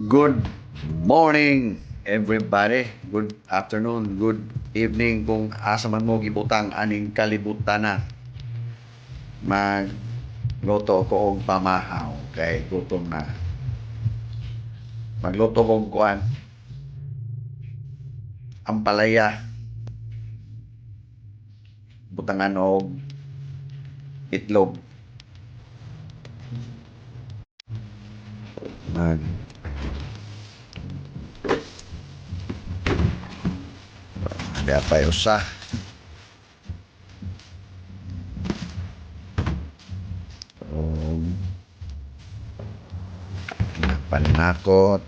Good morning, everybody. Good afternoon, good evening kung asa man mo gibutang aning kalibutan na. Magluto ko og pamahaw kay gutom na. Magluto ko og kuan, ampalaya, butangan og itlog. Mag Ada pa usa. Og panakot.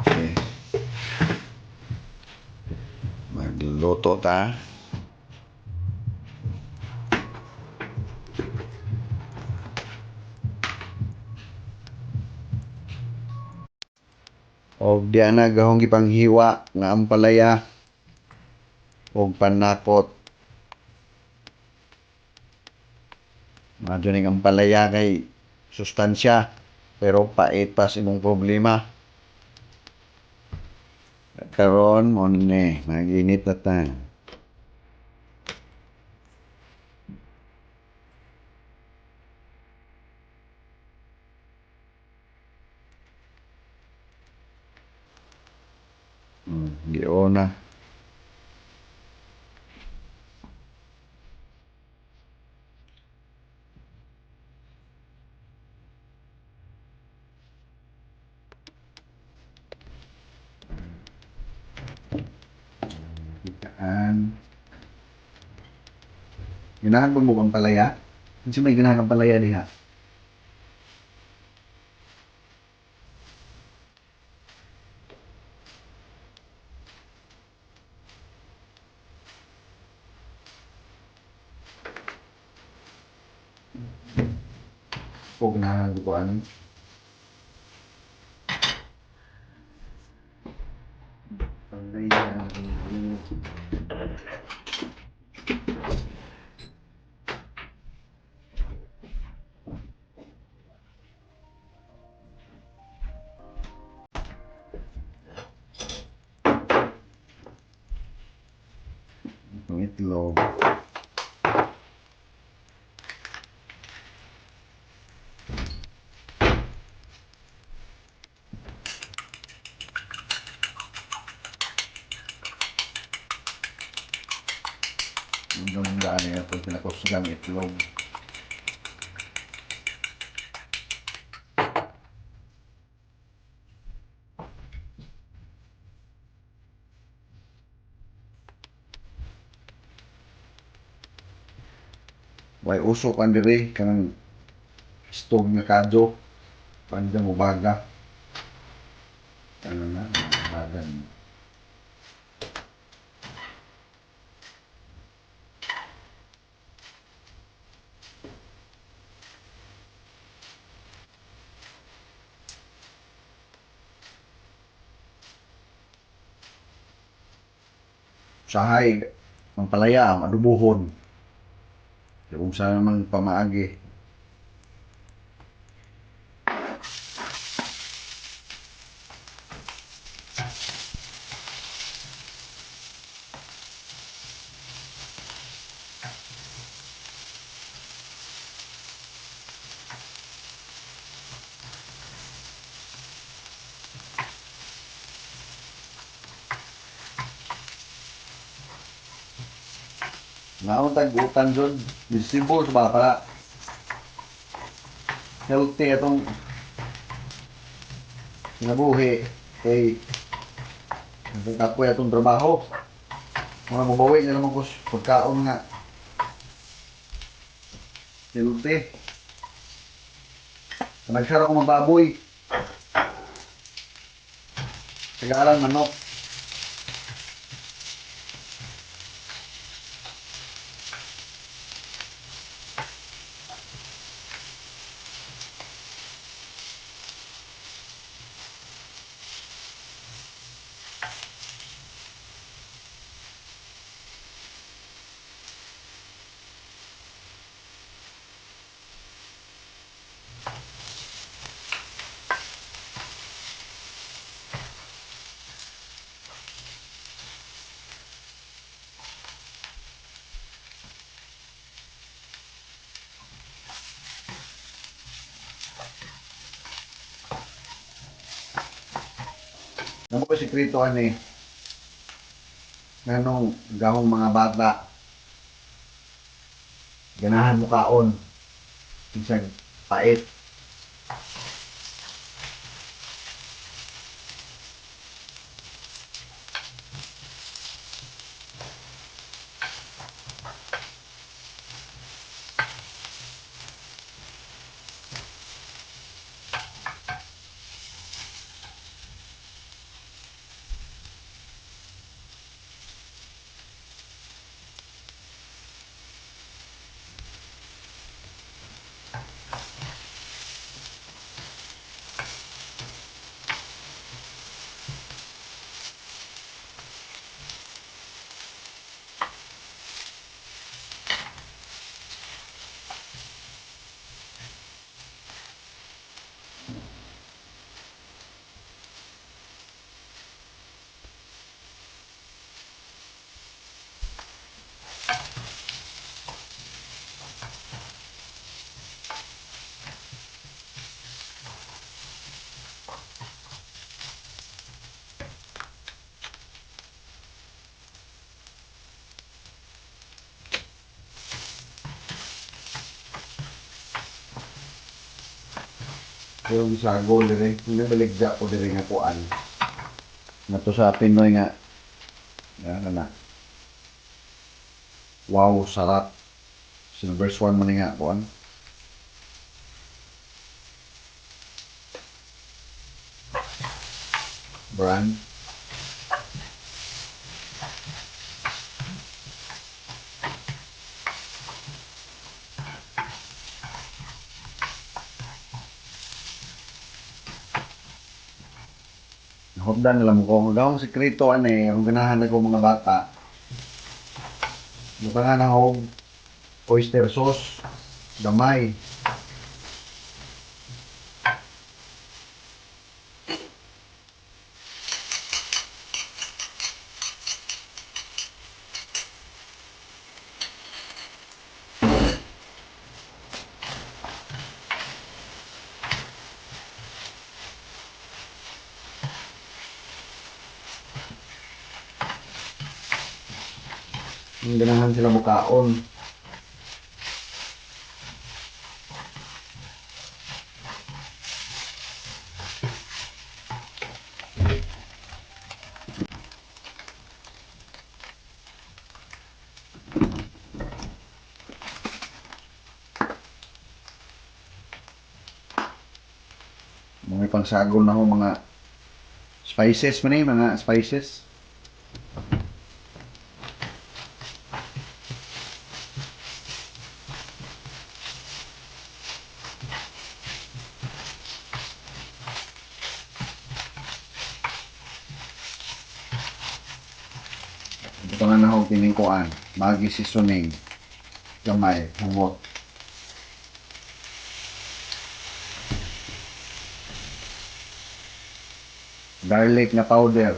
Okay. Magluto ta. Og diyan na gahong gipanghiwa nga ampalaya og panakot. Madyo ning ampalaya kay sustansya pero pait pa sa imong problema. Karon mo ni mag-init na ta. Giona. Kitaan. Ganahan ba mo ang palaya? Kasi may ganahan ang palaya diha. O ganahan ko ano. Palaya. Itong itlog. Ang daan niya ito pinakusgang itlog. Way usok ang diri kanang stog nga kadyo. Panda mo baga. Ano na, bagan. Usahay ang palaya, adubuhon. Kung saan naman pamaagi. Naon tag utang jud, visible sa ba para healthy atong nabuhi kay kapoy atong trabaho. Mga mabawi na naman ko sa pagkaon nga healthy. Nagsara ko mababoy. Tagalan manok. Ano ko sikreto ani? Nganong gahong mga bata, ganahan mo kaon, isang pait. Yung sago dire, hindi baligya ko dire nga kuan. Nga to sa Pinoy nga, ano na, wow, sarap. Silver Swan man nga kuan. Brand. Hopdan alam ko, gawang sikreto ani, ang ganahan ko mga bata. Mukha nga na hog, oyster sauce, gamay. Ang ganahan sila mukaon. Mga pangsagol na ho mga spices man eh, mga spices. Ito nga na ho tiningkuan, magi seasoning, gamay, humot. Garlic na powder.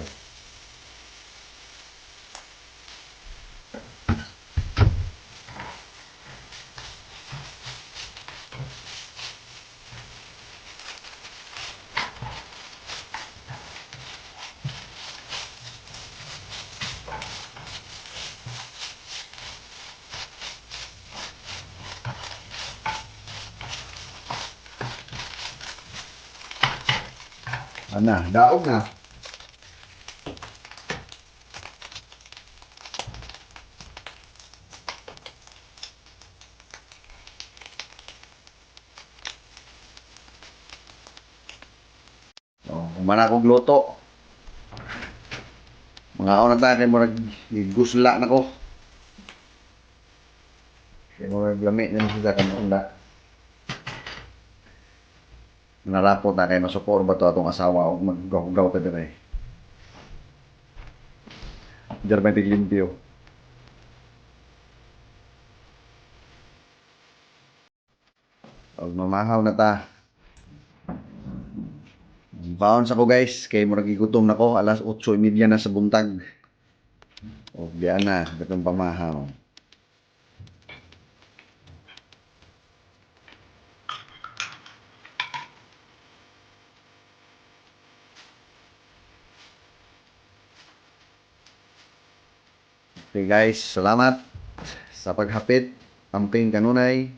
Ana, daog na. Oh, kumana kong luto. Mga ako na tayo kay murag gusla na ko. Kaya murag lamit na sila kanunda. Narapot na kay masupor ba to atong asawa o maggaw-gaw ta dire. Diyan limpyo. Og mamahaw na ta. Baon sa ko guys, kay murag igutom na ko, alas 8:30 na sa buntag. O diyan na, gatong pamahaw. Okay guys, salamat sa paghapit. Amping kanunay.